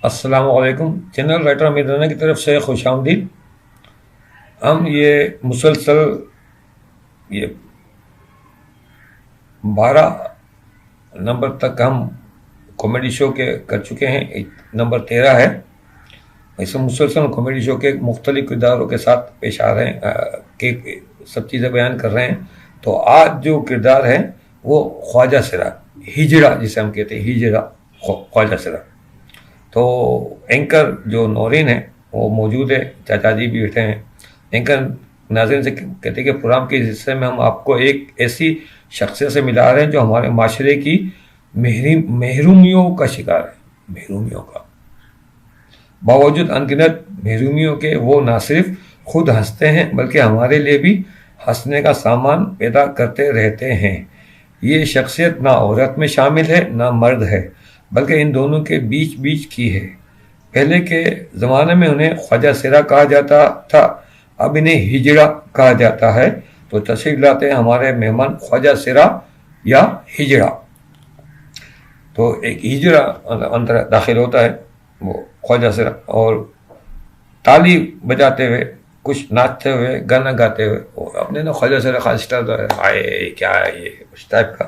السلام علیکم. General writer میدانہ کی طرف سے خوش آمدید. ہم یہ مسلسل یہ 12 نمبر تک ہم کامیڈی شو کے کر چکے ہیں. نمبر 13 ہے. ایسے مسلسل کامیڈی شو کے مختلف کرداروں کے ساتھ پیش آ رہے ہیں کہ سب چیزیں بیان کر رہے ہیں. تو آج جو کردار ہے وہ خواجہ سرا، ہجڑا جسے ہم کہتے ہیں، ہجڑا خواجہ سرا. تو اینکر جو نورین ہے وہ موجود ہے، چاچا جی بھی بیٹھے ہیں. اینکر ناظرین سے کہتے ہیں کہ پروگرام کے حصے میں ہم آپ کو ایک ایسی شخصیت سے ملا رہے ہیں جو ہمارے معاشرے کی محرومیوں کا شکار ہے. محرومیوں کا باوجود انگنت محرومیوں کے وہ نہ صرف خود ہنستے ہیں بلکہ ہمارے لیے بھی ہنسنے کا سامان پیدا کرتے رہتے ہیں. یہ شخصیت نہ عورت میں شامل ہے نہ مرد ہے، بلکہ ان دونوں کے بیچ کی ہے. پہلے کے زمانے میں انہیں خواجہ سرا کہا جاتا تھا، اب انہیں ہجڑا کہا جاتا ہے. تو تشریف لاتے ہیں ہمارے مہمان خواجہ سرا یا ہجڑا. تو ایک ہجڑا اندر داخل ہوتا ہے، وہ خواجہ سرا، اور تالی بجاتے ہوئے، کچھ ناچتے ہوئے، گانا گاتے ہوئے، اپنے نا خواجہ سرا خاص آئے کیا ہے یہ اس ٹائپ کا.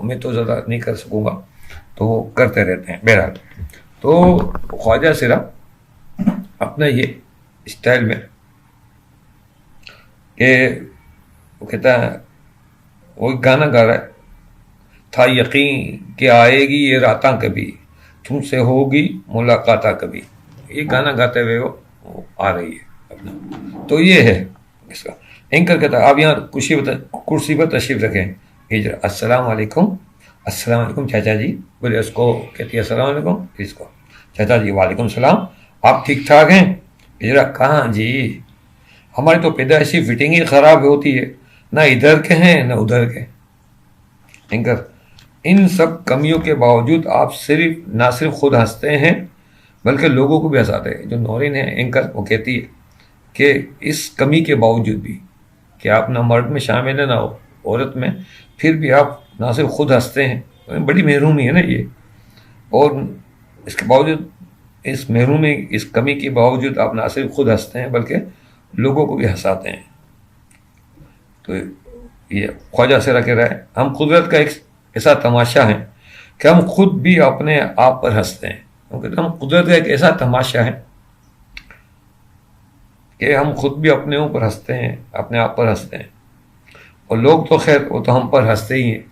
میں تو زیادہ نہیں کر سکوں گا، تو وہ کرتے رہتے ہیں. بہرحال تو خواجہ سرا اپنا یہ اسٹائل میں کہ وہ کہتا ہے، وہ گانا گا رہا ہے، تھا یقین کہ آئے گی یہ راتاں کبھی، تم سے ہوگی ملاقاتاں کبھی. یہ گانا گاتے ہوئے وہ آ رہی ہے اپنا. تو یہ ہے اس کا. اینکر کہتا ہے آپ یہاں کرسی پر تشریف رکھیں. ہجرا السلام علیکم. السلام علیکم چاچا جی. بولے اس کو کہتی ہے السلام علیکم. اس کو چاچا جی وعلیکم السلام، آپ ٹھیک ٹھاک ہیں؟ ہجرا کہاں جی، ہماری تو پیدائشی فٹنگ ہی خراب ہوتی ہے، نہ ادھر کے ہیں نہ ادھر کے. اینکر ان سب کمیوں کے باوجود آپ نہ صرف خود ہنستے ہیں بلکہ لوگوں کو بھی ہنساتے ہیں. جو نورین ہے اینکر، وہ کہتی ہے کہ اس کمی کے باوجود بھی کہ آپ نہ مرد میں شامل ہیں نہ عورت میں، پھر بھی آپ نہ صرف خود ہنستے ہیں. بڑی محرومی ہے نا یہ. اور اس کے باوجود، اس محرومی، اس کمی کے باوجود آپ نہ صرف خود ہنستے ہیں بلکہ لوگوں کو بھی ہنساتے ہیں. تو یہ خواجہ سرا کہہ رہا ہے ہم قدرت کا ایک ایسا تماشا ہیں کہ ہم خود بھی اپنے آپ پر ہنستے ہیں. ہم قدرت کا ایک ایسا تماشا ہے کہ ہم خود بھی اپنے اوپر ہنستے ہیں، اپنے آپ پر ہنستے ہیں. اور لوگ تو خیر وہ تو ہم پر ہنستے ہی ہیں،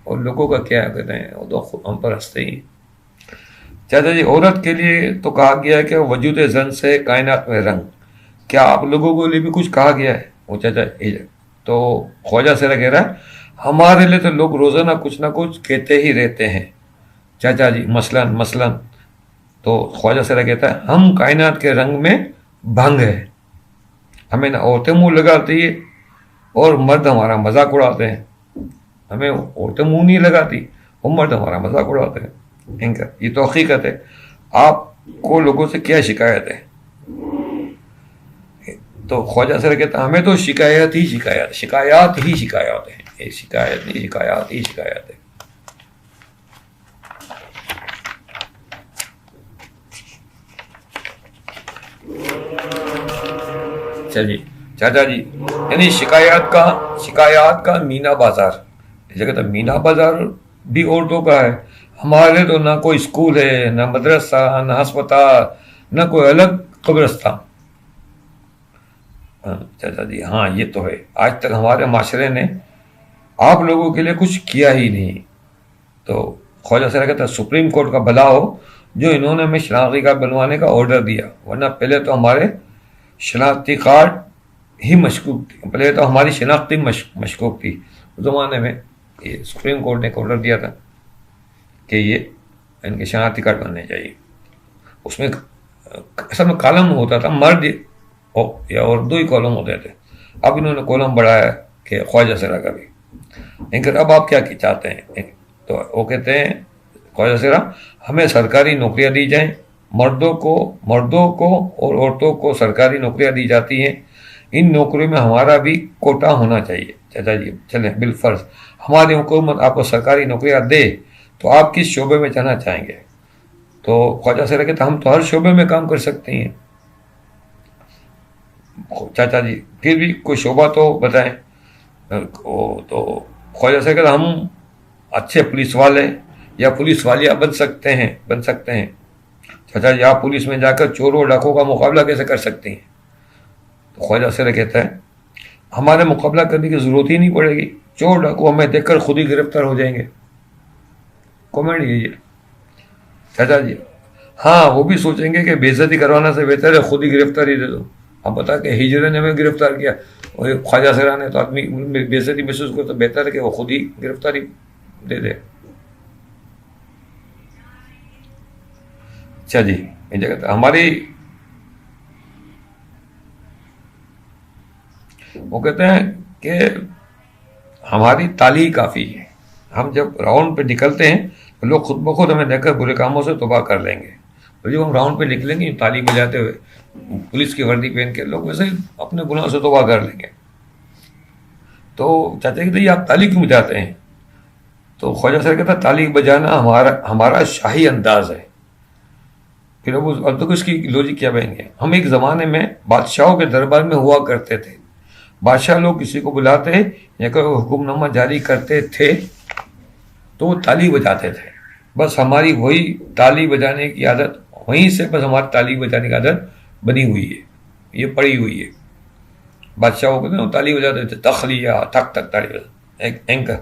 اور لوگوں کا کیا کہتے ہیں، وہ تو ہم پر ہنستے ہی ہیں. چاچا جی عورت کے لیے تو کہا گیا ہے کہ وجود زن سے کائنات میں رنگ، کیا آپ لوگوں کے لیے بھی کچھ کہا گیا ہے؟ وہ چاچا تو خواجہ سرا کہہ رہا ہے ہمارے لیے تو لوگ روزانہ کچھ نہ کچھ کہتے ہی رہتے ہیں چاچا جی. مثلاً تو خواجہ سرا کہتا ہے ہم کائنات کے رنگ میں بھنگ ہے، ہمیں نہ عورتیں منہ لگاتی ہے اور مرد ہمارا مذاق اڑاتے ہیں. ہمیں عورتیں منہ نہیں لگاتی اور مرد ہمارا مذاق اڑاتے ہیں. یہ تو حقیقت ہے. آپ کو لوگوں سے کیا شکایت ہے؟ تو خواجہ سرا کہتا ہے ہمیں تو شکایات ہی شکایات ہیں. یہ شکایات ہے. چلیے چاچا جی، یعنی شکایات کا مینا بازار. اس جگہ مینا بازار بھی عورتوں کا ہے. ہمارے تو نہ کوئی اسکول ہے، نہ مدرسہ، نہ ہسپتال، نہ کوئی الگ قبرستان. چاچا جی ہاں یہ تو ہے، آج تک ہمارے معاشرے نے آپ لوگوں کے لیے کچھ کیا ہی نہیں. تو خواجہ سرا کہتا ہے سپریم کورٹ کا بھلا ہو جو انہوں نے ہمیں شناختی کارڈ بنوانے کا آرڈر دیا، ورنہ پہلے تو ہمارے شناختی کارڈ ہی مشکوک تھی. پہلے تو ہماری شناختی مشکوک تھی. اس زمانے میں یہ سپریم کورٹ نے ایک آرڈر دیا تھا کہ یہ ان کے شناختی کارڈ بننے چاہیے. اس میں اصل میں کالم ہوتا تھا، مرد یا اور 2 ہی کالم ہوتے تھے. اب انہوں نے کالم بڑھایا کہ خواجہ سرا کا بھی. لیکن اب آپ کیا چاہتے ہیں؟ تو وہ کہتے ہیں خواجہ سرا ہمیں سرکاری نوکریاں دی جائیں. مردوں کو اور عورتوں کو سرکاری نوکریاں دی جاتی ہیں. ان نوکریوں میں ہمارا بھی کوٹا ہونا چاہیے. چاچا جی چلیں بالفرض ہماری حکومت آپ کو سرکاری نوکریاں دے تو آپ کس شعبے میں جانا چاہیں گے؟ تو خواجہ سے کہتا ہم تو ہر شعبے میں کام کر سکتے ہیں. چاچا جی پھر بھی کوئی شعبہ تو بتائیں. تو خواجہ سے کہتا ہم اچھے پولیس والے یا پولیس والیاں بن سکتے ہیں. چاچا جی آپ پولیس میں جا کر چوروں ڈاکوں کا مقابلہ کیسے کر سکتے ہیں؟ تو خواجہ سے کہتا ہے ہمارے مقابلہ کرنے کی ضرورت ہی نہیں پڑے گی، چور ڈاکو ہمیں دیکھ کر خود ہی گرفتار ہو جائیں گے. کامنٹ یہ چاچا جی ہاں وہ بھی سوچیں گے کہ بے عزتی کروانا سے بہتر ہے خود ہی گرفتاری دے دو. اب بتا کہ ہجرے نے ہمیں گرفتار کیا اور خواجہ سرا نے تو آدمی بے عزتی محسوس کرتا، بہتر ہے کہ وہ خود ہی گرفتاری دے دے. اچھا جی یہ جگہ ہماری وہ کہتے ہیں کہ ہماری تالی ہی کافی ہے. ہم جب راؤنڈ پہ نکلتے ہیں تو لوگ خود بخود ہمیں دیکھ کر برے کاموں سے توبہ کر لیں گے. تو جب ہم راؤنڈ پہ نکلیں گے تالی بجاتے ہوئے پولیس کی وردی پہن کے، لوگ ویسے ہی اپنے گناہ سے توبہ کر لیں گے. تو چاچا کہتے ہیں آپ تالی کیوں بجاتے ہیں؟ تو خواجہ سر کہتا تالی بجانا ہمارا شاہی انداز ہے. پھر اب تک اس کی لوجک کیا بہیں گے. ہم ایک زمانے میں بادشاہوں کے دربار میں ہوا کرتے تھے. بادشاہ لوگ کسی کو بلاتے یا کوئی حکم نامہ جاری کرتے تھے تو وہ تالی بجاتے تھے. بس ہماری وہی تالی بجانے کی عادت، وہیں سے بس ہماری تالی بجانے کی عادت بنی ہوئی ہے، یہ پڑی ہوئی ہے. بادشاہوں کو تالی بجاتے تھے، تخلیہ تھک تک تالی بجاتے. اینکر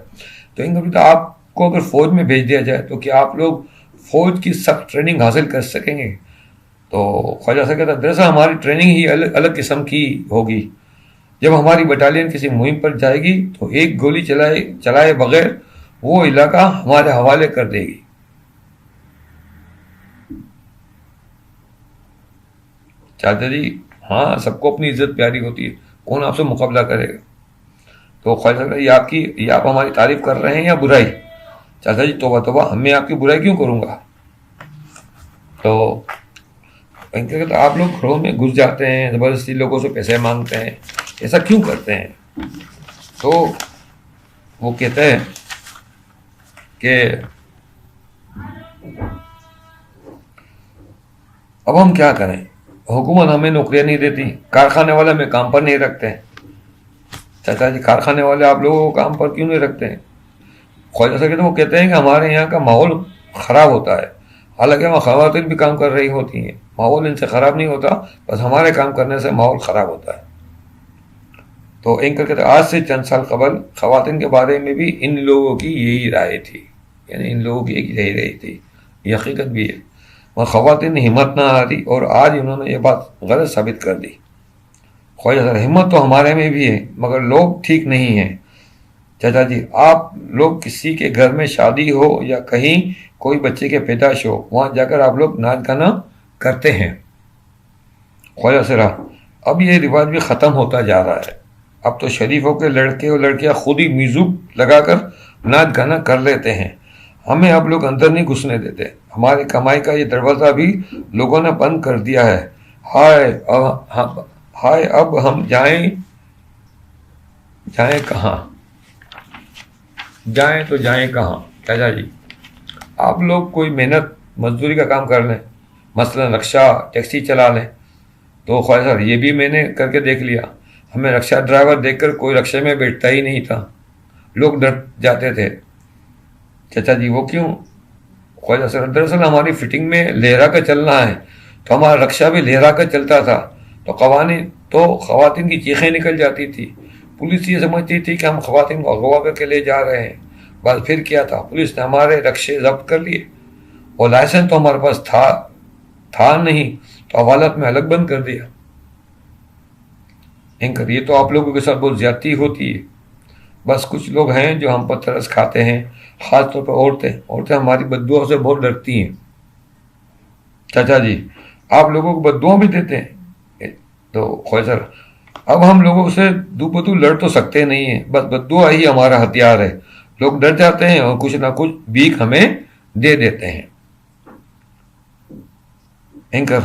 تو اینکر آپ کو اگر فوج میں بھیج دیا جائے تو کیا آپ لوگ فوج کی سخت ٹریننگ حاصل کر سکیں گے؟ تو خواجہ سے کہتا دراصل ہماری ٹریننگ ہی الگ قسم کی ہوگی. جب ہماری بٹالین کسی مہم پر جائے گی تو ایک گولی چلائے بغیر وہ علاقہ ہمارے حوالے کر دے گی. چاچا جی ہاں سب کو اپنی عزت پیاری ہوتی ہے، کون آپ سے مقابلہ کرے گا؟ تو خواجہ یہ آپ ہماری تعریف کر رہے ہیں یا برائی؟ چاچا جی توبہ توبہ، میں آپ کی برائی کیوں کروں گا؟ تو آپ لوگ گھروں میں گھس جاتے ہیں، زبردستی لوگوں سے پیسے مانگتے ہیں، ایسا کیوں کرتے ہیں؟ تو وہ کہتے ہیں کہ اب ہم کیا کریں، حکومت ہمیں نوکریاں نہیں دیتی، کارخانے والے ہمیں کام پر نہیں رکھتے ہیں. چاچا جی کارخانے والے آپ لوگوں کو کام پر کیوں نہیں رکھتے ہیں؟ خواجہ صاحب وہ کہتے ہیں کہ ہمارے یہاں کا ماحول خراب ہوتا ہے، حالانکہ وہاں خواتین بھی کام کر رہی ہوتی ہیں، ماحول ان سے خراب نہیں ہوتا، بس ہمارے کام کرنے سے ماحول خراب ہوتا ہے. تو اینکر کہتے ہیں آج سے چند سال قبل خواتین کے بارے میں بھی ان لوگوں کی یہی رائے تھی، یعنی ان لوگوں کی یہی رائے تھی. یہ حقیقت بھی ہے، وہاں خواتین نے ہمت نہ ہاری اور آج انہوں نے یہ بات غلط ثابت کر دی. خواجہ صاحب ہمت تو ہمارے میں بھی ہے مگر لوگ ٹھیک نہیں ہیں. چاچا جی آپ لوگ کسی کے گھر میں شادی ہو یا کہیں کوئی بچے کے پیدائش ہو، وہاں جا کر آپ لوگ ناچ گانا کرتے ہیں. خواجہ صاحب اب یہ رواج بھی ختم ہوتا جا رہا ہے. اب تو شریفوں کے لڑکے اور لڑکیاں خود ہی میوزک لگا کر ناچ گانا کر لیتے ہیں، ہمیں اب لوگ اندر نہیں گھسنے دیتے. ہماری کمائی کا یہ دروازہ بھی لوگوں نے بند کر دیا ہے. ہائے اب ہم جائیں کہاں، جائیں تو جائیں کہاں؟ چاچا جی آپ لوگ کوئی محنت مزدوری کا کام کر لیں، مثلا رکشہ ٹیکسی چلا لیں. تو خواجہ صاحب یہ بھی میں نے کر کے دیکھ لیا، ہمیں رکشہ ڈرائیور دیکھ کر کوئی رکشے میں بیٹھتا ہی نہیں تھا، لوگ ڈر جاتے تھے. چاچا جی وہ کیوں؟ خواجہ صاحب دراصل ہماری فٹنگ میں لہرا کا چلنا ہے تو ہمارا رکشہ بھی لہرا کا چلتا تھا، تو خواتین کی چیخیں نکل جاتی تھی. پولیس یہ سمجھتی تھی کہ ہم خواتین کو اغوا کر کے لے جا رہے ہیں. بس پھر کیا تھا، پولیس نے ہمارے رکشے ضبط کر لیے اور لائسنس تو ہمارے پاس تھا نہیں تو حوالت میں الگ بند کر دیا. اینکر یہ تو آپ لوگوں کے ساتھ بہت زیادتی ہوتی ہے. بس کچھ لوگ ہیں جو ہم پر ترس کھاتے ہیں، خاص طور پر عورتیں ہماری بددعا سے بہت ڈرتی ہیں. چاچا جی آپ لوگوں کو بددعا بھی دیتے ہیں؟ تو خواجہ اب ہم لوگوں سے دو بدو لڑ تو سکتے نہیں ہیں، بس بددعا ہی ہمارا ہتھیار ہے. لوگ ڈر جاتے ہیں اور کچھ نہ کچھ بھیک ہمیں دے دیتے ہیں. اینکر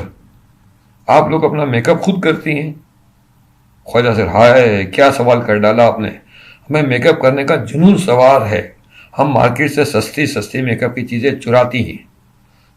آپ لوگ اپنا میک اپ خود کرتی ہیں؟ خواجہ صاحب ہائے کیا سوال کر ڈالا آپ نے، ہمیں میک اپ کرنے کا جنون سوار ہے، ہم مارکیٹ سے سستی میک اپ کی چیزیں چراتی ہیں.